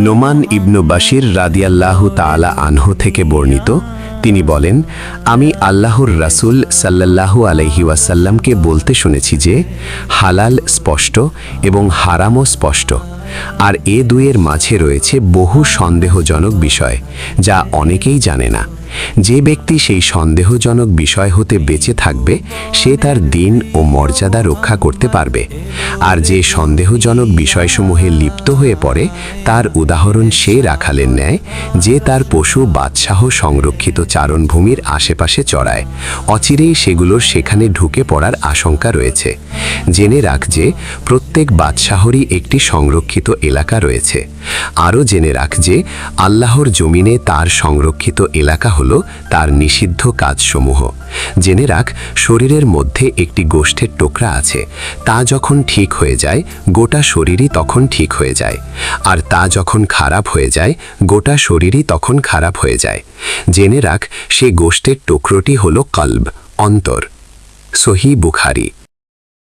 নোমান ইবনু বাশির রাদিয়াল্লাহু তাআলা আনহু থেকে বর্ণিত, তিনি বলেন, আমি আল্লাহর রাসূল সাল্লাল্লাহু আলাইহি ওয়াসাল্লামকে বলতে শুনেছি যে হালাল স্পষ্ট এবং হারামও স্পষ্ট, আর এ দুয়ের মাঝে রয়েছে বহু সন্দেহজনক বিষয় যা অনেকেই জানে না। যে ব্যক্তি সেই সন্দেহজনক বিষয় হতে বেঁচে থাকবে সে তার দিন ও মর্যাদা রক্ষা করতে পারবে, আর যে সন্দেহজনক বিষয়সমূহে লিপ্ত হয়ে পড়ে তার উদাহরণ সে রাখালের ন্যায় যে তার পশু বাদশাহ সংরক্ষিত চারণভূমির আশেপাশে চড়ায়, অচিরেই সেগুলোর সেখানে ঢুকে পড়ার আশঙ্কা রয়েছে। জেনে রাখ যে প্রত্যেক বাদশাহরই একটি সংরক্ষিত এলাকা রয়েছে। আরও জেনে রাখ যে আল্লাহর জমিনে তার সংরক্ষিত এলাকা হলো তার নিষিদ্ধ কাজসমূহ। জেনে রাখ শরীরের মধ্যে একটি গোষ্ঠের টুকরা আছে, তা যখন ঠিক হয়ে যায় গোটা শরীরই তখন ঠিক হয়ে যায়, আর তা যখন খারাপ হয়ে যায় গোটা শরীরই তখন খারাপ হয়ে যায়। জেনে রাখ সে গোষ্ঠের টুকরোটি হলো কলব, অন্তর। সহিহ বুখারী।